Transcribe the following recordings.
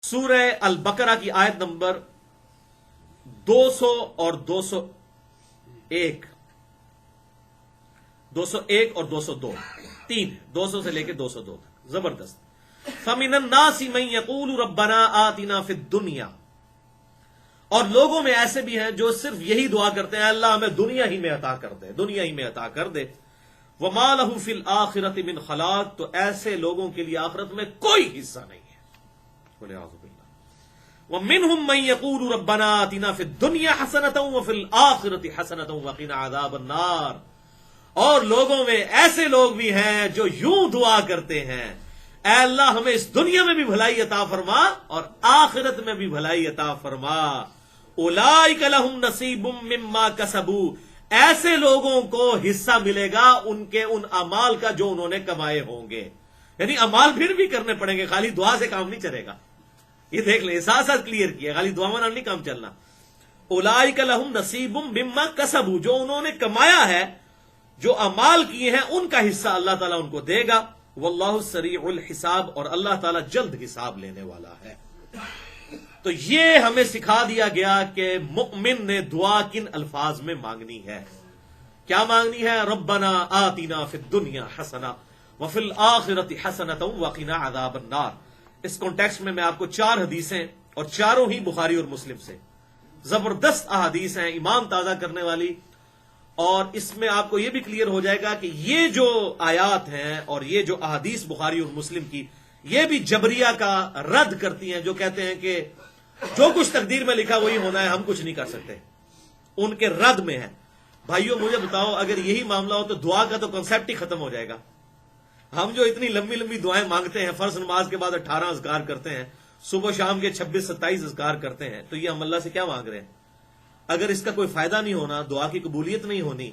سورہ البقرہ کی آیت نمبر 200 اور 201 اور 202 تین 200 سے لے کے 202 تک زبردست. فَمِنَ النَّاسِ مَن يَقُولُ رَبَّنَا آتِنَا فِي الدُّنْيَا، اور لوگوں میں ایسے بھی ہیں جو صرف یہی دعا کرتے ہیں اللہ ہمیں دنیا ہی میں عطا کر دے، دنیا ہی میں عطا کر دے. وَمَا لَهُ فِي الْآخِرَةِ مِنْ خَلَاقٍ، تو ایسے لوگوں کے لیے آخرت میں کوئی حصہ نہیں ہے. وَلِعَاذُ بِاللَّهِ. وَمِنْهُمْ مَن يَقُولُ رَبَّنَا آتِنَا فِي الدُّنْيَا حَسَنَةً وَفِي الْآخِرَةِ حَسَنَةً وَقِنَا عَذَابَ النَّارِ. اور لوگوں میں ایسے لوگ بھی ہیں جو یوں دعا کرتے ہیں اے اللہ ہمیں اس دنیا میں بھی بھلائی عطا فرما اور آخرت میں بھی بھلائی عطا فرما. اولئک لہم نصیب مما کسبوا، ایسے لوگوں کو حصہ ملے گا ان کے ان اعمال کا جو انہوں نے کمائے ہوں گے. یعنی اعمال پھر بھی کرنے پڑیں گے، خالی دعا سے کام نہیں چلے گا. یہ دیکھ لیں، ساتھ ساتھ کلیئر کیا، خالی دعا میں نہیں کام چلنا. اولئک لہم نصیب مما کسبوا، جو انہوں نے کمایا ہے، جو اعمال کیے ہیں ان کا حصہ اللہ تعالیٰ ان کو دے گا. واللہ سریع الحساب، اور اللہ تعالیٰ جلد حساب لینے والا ہے. تو یہ ہمیں سکھا دیا گیا کہ مؤمن نے دعا کن الفاظ میں مانگنی ہے. کیا مانگنی ہے؟ ربنا آتنا فی الدنیا حسنہ وفی الآخرۃ حسنۃ وقنا عذاب النار. اس کانٹیکسٹ میں آپ کو 4 حدیثیں، اور چاروں ہی بخاری اور مسلم سے زبردست احادیث ہیں، ایمان تازہ کرنے والی. اور اس میں آپ کو یہ بھی کلیئر ہو جائے گا کہ یہ جو آیات ہیں اور یہ جو احادیث بخاری اور مسلم کی، یہ بھی جبریہ کا رد کرتی ہیں جو کہتے ہیں کہ جو کچھ تقدیر میں لکھا وہی ہونا ہے، ہم کچھ نہیں کر سکتے. ان کے رد میں ہے. بھائیو مجھے بتاؤ، اگر یہی معاملہ ہو تو دعا کا تو کنسیپٹ ہی ختم ہو جائے گا. ہم جو اتنی لمبی لمبی دعائیں مانگتے ہیں، فرض نماز کے بعد 18 اذکار کرتے ہیں، صبح شام کے 26-27 اذکار کرتے ہیں، تو یہ ہم اللہ سے کیا مانگ رہے ہیں؟ اگر اس کا کوئی فائدہ نہیں ہونا، دعا کی قبولیت نہیں ہونی،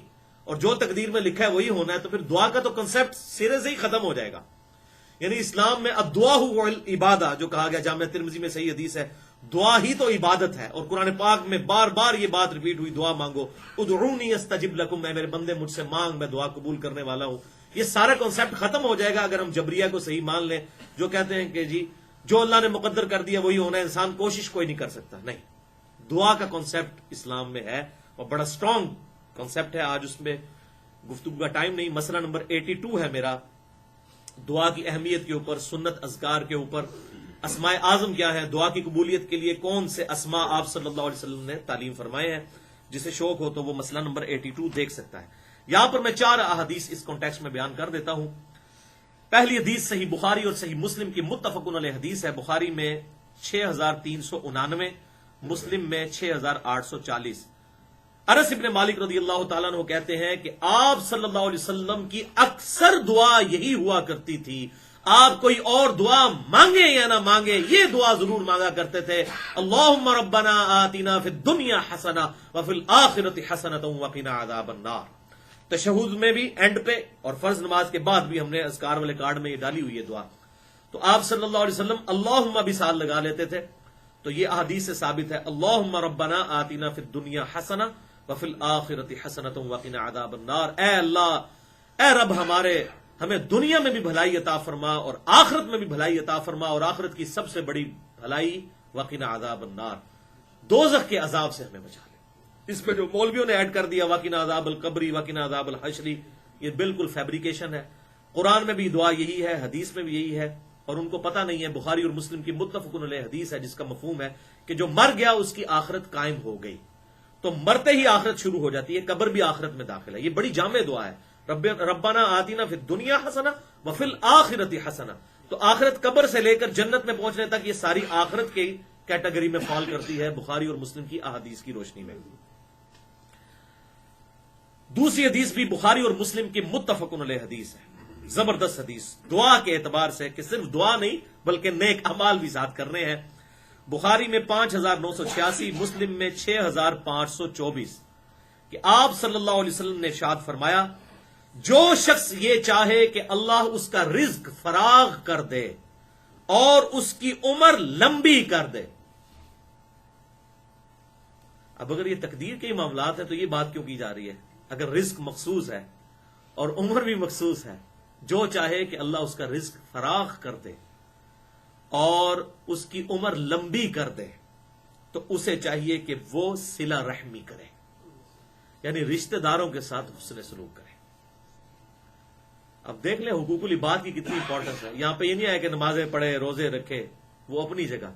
اور جو تقدیر میں لکھا ہے وہی ہونا ہے، تو پھر دعا کا تو کنسیپٹ سرے سے ہی ختم ہو جائے گا. یعنی اسلام میں الدعاء هو العبادہ جو کہا گیا، جامع ترمذی میں صحیح حدیث ہے، دعا ہی تو عبادت ہے. اور قرآن پاک میں بار بار یہ بات ریپیٹ ہوئی، دعا مانگو، ادعونی استجب لکم، میں میرے بندے مجھ سے مانگ، میں دعا قبول کرنے والا ہوں. یہ سارا کنسیپٹ ختم ہو جائے گا اگر ہم جبریہ کو صحیح مان لیں، جو کہتے ہیں کہ جی جو اللہ نے مقدر کر دیا وہی ہونا ہے، انسان کوشش کوئی نہیں کر سکتا. نہیں، دعا کا کنسیپٹ اسلام میں ہے اور بڑا سٹرونگ کنسیپٹ ہے. آج اس میں گفتگو کا ٹائم نہیں. مسئلہ نمبر 82 ہے میرا، دعا کی اہمیت کے اوپر، سنت اذکار کے اوپر، اسماء اعظم کیا ہے، دعا کی قبولیت کے لیے کون سے اسماء آپ صلی اللہ علیہ وسلم نے تعلیم فرمائے ہیں. جسے شوق ہو تو وہ مسئلہ نمبر 82 دیکھ سکتا ہے. یہاں پر میں 4 احادیث اس کانٹیکسٹ میں بیان کر دیتا ہوں. پہلی حدیث صحیح بخاری اور صحیح مسلم کی متفق علیہ حدیث ہے. بخاری میں 6399، مسلم میں 6840. انس بن مالک رضی اللہ تعالیٰ عنہ کہتے ہیں کہ آپ صلی اللہ علیہ وسلم کی اکثر دعا یہی ہوا کرتی تھی، آپ کوئی اور دعا مانگے یا نہ مانگے یہ دعا ضرور مانگا کرتے تھے، اللہم ربنا آتنا فی الدنیا حسنہ وفی الآخرۃ حسنۃ وقنا عذاب النار. تشہد میں بھی اینڈ پہ اور فرض نماز کے بعد بھی ہم نے اذکار والے کارڈ میں یہ ڈالی ہوئی ہے دعا. تو آپ صلی اللہ علیہ وسلم اللہم بھی ساتھ لگا لیتے تھے. تو یہ احادیث سے ثابت ہے، اللہم ربنا آتنا فی الدنیا حسنہ وفی الآخرۃ حسنۃ وقنا عذاب النار. اے اللہ، اے رب ہمارے، ہمیں دنیا میں بھی بھلائی عطا فرما اور آخرت میں بھی بھلائی عطا فرما، اور آخرت کی سب سے بڑی بھلائی وقنا عذاب النار، دوزخ کے عذاب سے ہمیں بچا لے. اس میں جو مولویوں نے ایڈ کر دیا وقنا عذاب القبری، وقنا عذاب الحشری، یہ بالکل فیبریکیشن ہے. قرآن میں بھی دعا یہی ہے، حدیث میں بھی یہی ہے، اور ان کو پتہ نہیں ہے بخاری اور مسلم کی متفق علیہ حدیث ہے جس کا مفہوم ہے کہ جو مر گیا اس کی آخرت قائم ہو گئی. تو مرتے ہی آخرت شروع ہو جاتی ہے، قبر بھی آخرت میں داخل ہے. یہ بڑی جامع دعا ہے، ربنا آتنا فی الدنیا حسنہ وفی الآخرۃ حسنہ. تو آخرت قبر سے لے کر جنت میں پہنچنے تک یہ ساری آخرت کی کیٹیگری میں فال کرتی ہے بخاری اور مسلم کی احادیث کی روشنی میں. دوسری حدیث بھی بخاری اور مسلم کی متفق علیہ حدیث ہے، زبردست حدیث دعا کے اعتبار سے کہ صرف دعا نہیں بلکہ نیک اعمال بھی ساتھ کرنے ہیں. بخاری میں 5986، مسلم میں 6524 کہ آپ صلی اللہ علیہ وسلم نے ارشاد فرمایا، جو شخص یہ چاہے کہ اللہ اس کا رزق فراغ کر دے اور اس کی عمر لمبی کر دے. اب اگر یہ تقدیر کے ہی معاملات ہیں تو یہ بات کیوں کی جا رہی ہے؟ اگر رزق مخصوص ہے اور عمر بھی مخصوص ہے، جو چاہے کہ اللہ اس کا رزق فراغ کر دے اور اس کی عمر لمبی کر دے تو اسے چاہیے کہ وہ صلہ رحمی کرے، یعنی رشتہ داروں کے ساتھ حسن سلوک کرے۔ اب دیکھ لیں حقوق العباد کی کتنی امپورٹنس ہے۔ یہاں پہ یہ نہیں آیا کہ نمازیں پڑھے، روزے رکھے، وہ اپنی جگہ،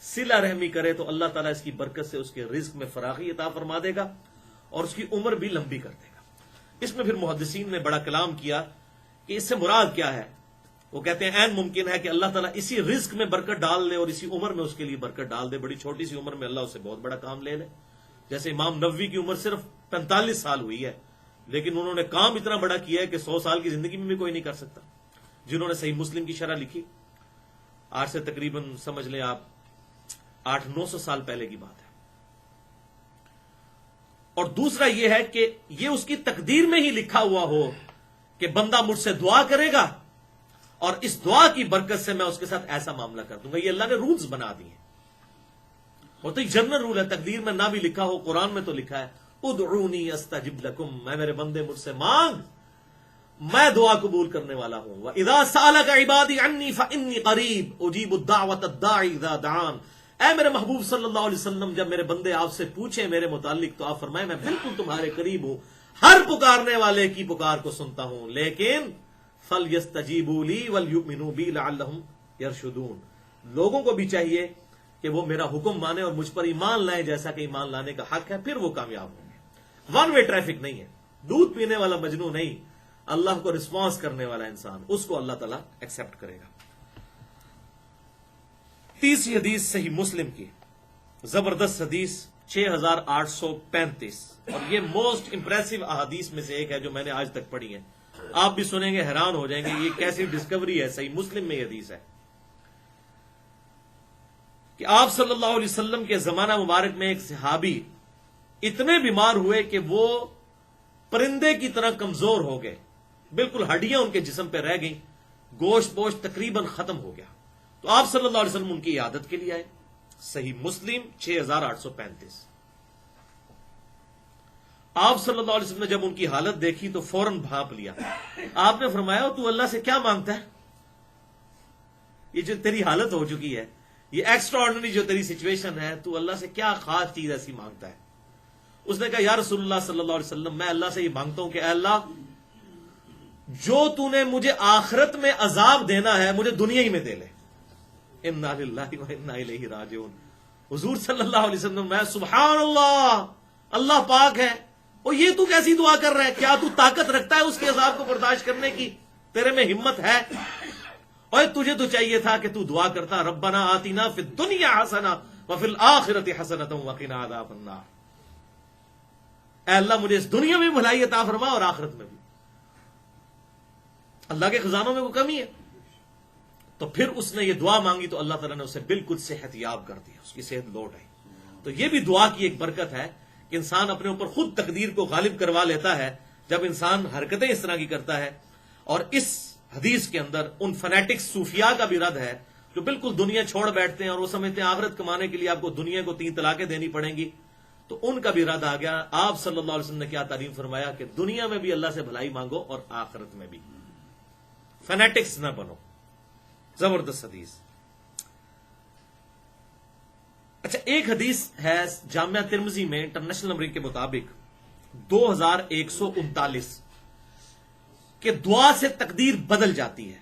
صلہ رحمی کرے تو اللہ تعالیٰ اس کی برکت سے اس کے رزق میں فراخی عطا فرما دے گا اور اس کی عمر بھی لمبی کر دے گا۔ اس میں پھر محدثین نے بڑا کلام کیا کہ اس سے مراد کیا ہے۔ وہ کہتے ہیں عین ممکن ہے کہ اللہ تعالیٰ اسی رزق میں برکت ڈال دے اور اسی عمر میں اس کے لیے برکت ڈال دے، بڑی چھوٹی سی عمر میں اللہ اسے بہت بڑا کام لے لے۔ جیسے امام نووی کی عمر صرف 45 سال ہوئی ہے، لیکن انہوں نے کام اتنا بڑا کیا ہے کہ 100 سال کی زندگی میں بھی کوئی نہیں کر سکتا۔ جنہوں نے صحیح مسلم کی شرح لکھی، آج سے تقریباً سمجھ لیں آپ 800-900 سال پہلے کی بات ہے۔ اور دوسرا یہ ہے کہ یہ اس کی تقدیر میں ہی لکھا ہوا ہو کہ بندہ مجھ سے دعا کرے گا اور اس دعا کی برکت سے میں اس کے ساتھ ایسا معاملہ کر دوں گا۔ یہ اللہ نے رولز بنا دیے ہیں، اور تو ایک جنرل رول ہے، تقدیر میں نہ بھی لکھا ہو، قرآن میں تو لکھا ہے ادعونی استجب لکم، میں میرے بندے مجھ سے مانگ، میں دعا قبول کرنے والا ہوں۔ وَإِذَا سَأَلَكَ عِبَادِي عَنِّي فَإِنِّي قَرِيبٌ أُجِيبُ الدَّعْوَةَ الدَّاعِ إِذَا دَعَانِ۔ اے میرے محبوب صلی اللہ علیہ وسلم، جب میرے بندے آپ سے پوچھیں میرے متعلق تو آپ فرمائیں میں بالکل تمہارے قریب ہوں، ہر پکارنے والے کی پکار کو سنتا ہوں، لیکن فَلْيَسْتَجِيبُوا لِي وَلْيُؤْمِنُوا بِي لَعَلَّهُمْ يَرْشُدُونَ، لوگوں کو بھی چاہیے کہ وہ میرا حکم مانے اور مجھ پر ایمان لائیں جیسا کہ ایمان لانے کا حق ہے، پھر وہ کامیاب ہوں گے۔ ون وے ٹریفک نہیں ہے، دودھ پینے والا مجنو نہیں، اللہ کو رسپانس کرنے والا انسان، اس کو اللہ تعالیٰ ایکسپٹ کرے گا۔ تیسری حدیث صحیح مسلم کی، زبردست حدیث 6835، اور یہ موسٹ امپریسو احادیث میں سے ایک ہے جو میں نے آج تک پڑھی ہے۔ آپ بھی سنیں گے حیران ہو جائیں گے یہ کیسی ڈسکوری ہے۔ صحیح مسلم میں یہ حدیث ہے کہ آپ صلی اللہ علیہ وسلم کے زمانہ مبارک میں ایک صحابی اتنے بیمار ہوئے کہ وہ پرندے کی طرح کمزور ہو گئے، بالکل ہڈیاں ان کے جسم پہ رہ گئیں، گوشت پوشت تقریباً ختم ہو گیا۔ تو آپ صلی اللہ علیہ وسلم ان کی عیادت کے لیے آئے۔ صحیح مسلم 6835۔ آپ صلی اللہ علیہ وسلم نے جب ان کی حالت دیکھی تو فوراً بھانپ لیا۔ آپ نے فرمایا تو اللہ سے کیا مانگتا ہے؟ یہ جو تیری حالت ہو چکی ہے، یہ ایکسٹرا آرڈنری جو تیری سچویشن ہے، تو اللہ سے کیا خاص چیز ایسی مانگتا ہے؟ اس نے کہا یا رسول اللہ صلی اللہ علیہ وسلم، میں اللہ سے یہ مانگتا ہوں کہ اے اللہ، جو تو نے مجھے آخرت میں عذاب دینا ہے مجھے دنیا ہی میں دے لے۔ انا للہ و انا الیہ راجعون۔ حضور صلی اللہ علیہ وسلم، میں سبحان اللہ، اللہ پاک ہے، اور یہ تو کیسی دعا کر رہا ہے؟ کیا تو طاقت رکھتا ہے اس کے عذاب کو برداشت کرنے کی؟ تیرے میں ہمت ہے؟ اور تجھے تو چاہیے تھا کہ تو دعا کرتا ربنا آتنا فی الدنیا حسنہ وفی الآخرۃ حسنۃ وقنا عذاب النار، اے اللہ مجھے اس دنیا میں بھلائی عطا فرما اور آخرت میں بھی۔ اللہ کے خزانوں میں کوئی کمی ہے؟ تو پھر اس نے یہ دعا مانگی تو اللہ تعالیٰ نے اسے بالکل صحت یاب کر دیا، اس کی صحت لوٹ آئی۔ تو یہ بھی دعا کی ایک برکت ہے کہ انسان اپنے اوپر خود تقدیر کو غالب کروا لیتا ہے جب انسان حرکتیں اس طرح کی کرتا ہے۔ اور اس حدیث کے اندر ان فنیٹکس صوفیاء کا بھی رد ہے جو بالکل دنیا چھوڑ بیٹھتے ہیں اور وہ سمجھتے ہیں آخرت کمانے کے لیے آپ کو دنیا کو 3 طلاقیں دینی پڑیں گی، تو ان کا بھی رد آ گیا۔ آپ صلی اللہ علیہ وسلم نے کیا تعلیم فرمایا کہ دنیا میں بھی اللہ سے بھلائی مانگو اور آخرت میں بھی، فنیٹکس نہ بنو۔ زبردست حدیث۔ اچھا، ایک حدیث ہے جامعہ ترمذی میں انٹرنیشنل نمبرنگ کے مطابق 2139 کہ دعا سے تقدیر بدل جاتی ہے،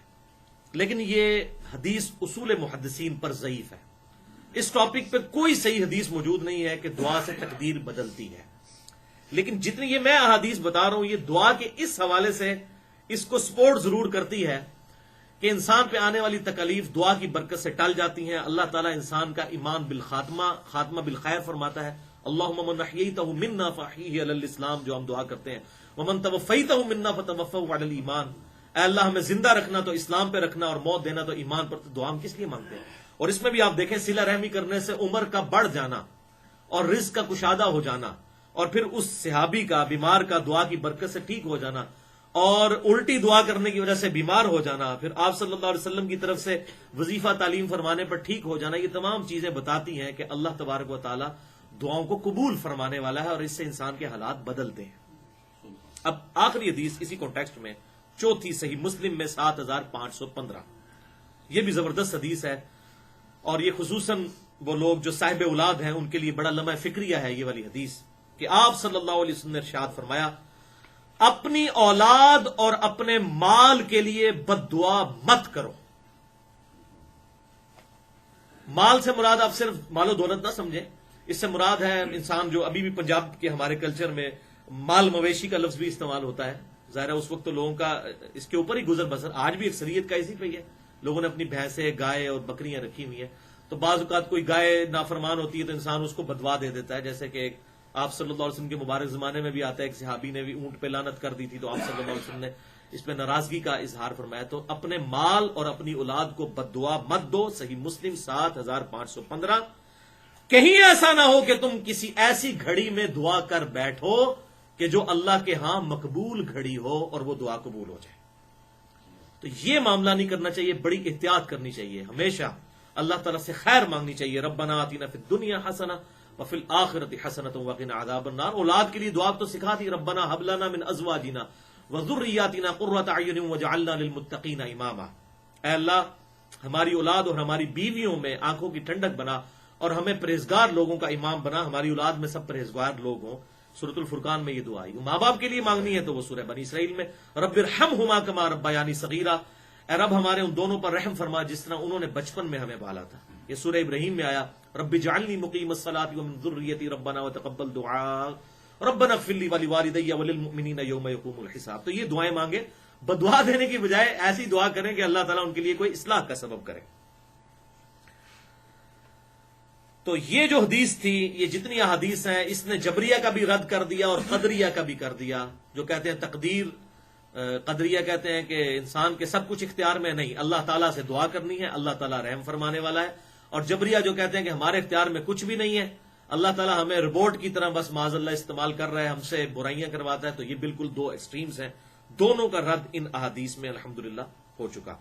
لیکن یہ حدیث اصول محدثین پر ضعیف ہے۔ اس ٹاپک پہ کوئی صحیح حدیث موجود نہیں ہے کہ دعا سے تقدیر بدلتی ہے، لیکن جتنی یہ میں احادیث بتا رہا ہوں یہ دعا کے اس حوالے سے اس کو سپورٹ ضرور کرتی ہے کہ انسان پہ آنے والی تکالیف دعا کی برکت سے ٹل جاتی ہیں۔ اللہ تعالیٰ انسان کا ایمان بالخاتمہ، خاتمہ بالخیر فرماتا ہے۔ اللہم من احییتہ منا فاحیہ علی الاسلام، جو ہم دعا کرتے ہیں، ومن توفیتہ منا فتوفہ علی الایمان، اے اللہ ہمیں زندہ رکھنا تو اسلام پہ رکھنا اور موت دینا تو ایمان پر۔ تو دعا ہم کس لیے مانگتے ہیں؟ اور اس میں بھی آپ دیکھیں صلہ رحمی کرنے سے عمر کا بڑھ جانا اور رزق کا کشادہ ہو جانا، اور پھر اس صحابی کا بیمار کا دعا کی برکت سے ٹھیک ہو جانا، اور الٹی دعا کرنے کی وجہ سے بیمار ہو جانا، پھر آپ صلی اللہ علیہ وسلم کی طرف سے وظیفہ تعلیم فرمانے پر ٹھیک ہو جانا، یہ تمام چیزیں بتاتی ہیں کہ اللہ تبارک و تعالی دعاؤں کو قبول فرمانے والا ہے اور اس سے انسان کے حالات بدلتے ہیں۔ اب آخری حدیث اسی کانٹیکسٹ میں، چوتھی صحیح مسلم میں 7515، یہ بھی زبردست حدیث ہے۔ اور یہ خصوصاً وہ لوگ جو صاحب اولاد ہیں ان کے لیے بڑا لمحہ فکریہ ہے یہ والی حدیث کہ آپ صلی اللہ علیہ وسلم نے ارشاد فرمایا اپنی اولاد اور اپنے مال کے لیے بد دعا مت کرو. مال سے مراد آپ صرف مال و دولت نہ سمجھیں، اس سے مراد ہے انسان جو ابھی بھی پنجاب کے ہمارے کلچر میں مال مویشی کا لفظ بھی استعمال ہوتا ہے. ظاہر ہے اس وقت تو لوگوں کا اس کے اوپر ہی گزر بسر، آج بھی اکثریت کا اسی پہ ہی ہے. لوگوں نے اپنی بھینسیں گائے اور بکریاں رکھی ہوئی ہیں، تو بعض اوقات کوئی گائے نافرمان ہوتی ہے تو انسان اس کو بدوا دے دیتا ہے. جیسے کہ ایک آپ صلی اللہ علیہ وسلم کے مبارک زمانے میں بھی آتا ہے، ایک صحابی نے بھی اونٹ پہ لعنت کر دی تھی تو آپ صلی اللہ علیہ وسلم نے اس پہ ناراضگی کا اظہار فرمایا. تو اپنے مال اور اپنی اولاد کو بد دعا مت دو. صحیح مسلم 7515. کہیں ایسا نہ ہو کہ تم کسی ایسی گھڑی میں دعا کر بیٹھو کہ جو اللہ کے ہاں مقبول گھڑی ہو اور وہ دعا قبول ہو جائے. تو یہ معاملہ نہیں کرنا چاہیے، بڑی احتیاط کرنی چاہیے. ہمیشہ اللہ تعالیٰ سے خیر مانگنی چاہیے. ربنا آتنا فی الدنیا حسنہ وفی الآخرۃ حسنۃ وقنا عذاب النار. اولاد کے لیے دعا تو سکھا دی، ربنا ھب لنا من ازواجنا وذریاتنا قرۃ اعین واجعلنا للمتقین اماما. اے اللہ ہماری اولاد اور ہماری بیویوں میں آنکھوں کی ٹھنڈک بنا اور ہمیں پرہیزگار لوگوں کا امام بنا. ہماری اولاد میں سب پرہیزگار لوگ ہوں. سورۃ الفرقان میں یہ دعا آئی. ماں باپ کے لیے مانگنی ہے تو وہ سورہ بنی اسرائیل میں رب ارحمہما کما ربیانی صغیرا. اے رب ہمارے ان دونوں پر رحم فرما جس طرح انہوں نے بچپن میں ہمیں پالا تھا. یہ سورہ ابراہیم میں آیا رب اجعلنی مقیم الصلاۃ ومن ذریتی ربنا وتقبل دعاء ربنا اغفر لی ولوالدی وللمؤمنین یوم یقوم الحساب. تو یہ دعائیں مانگے، بدعا دینے کی بجائے ایسی دعا کریں کہ اللہ تعالیٰ ان کے لیے کوئی اصلاح کا سبب کرے. تو یہ جو حدیث تھی، یہ جتنی احادیث ہیں، اس نے جبریہ کا بھی رد کر دیا اور قدریہ کا بھی کر دیا. جو کہتے ہیں تقدیر، قدریہ کہتے ہیں کہ انسان کے سب کچھ اختیار میں نہیں، اللہ تعالیٰ سے دعا کرنی ہے، اللہ تعالیٰ رحم فرمانے والا ہے. اور جبریہ جو کہتے ہیں کہ ہمارے اختیار میں کچھ بھی نہیں ہے، اللہ تعالیٰ ہمیں روبوٹ کی طرح بس معاذ اللہ استعمال کر رہا ہے، ہم سے برائیاں کرواتا ہے. تو یہ بالکل دو ایکسٹریمز ہیں. دونوں کا رد ان احادیث میں الحمدللہ ہو چکا.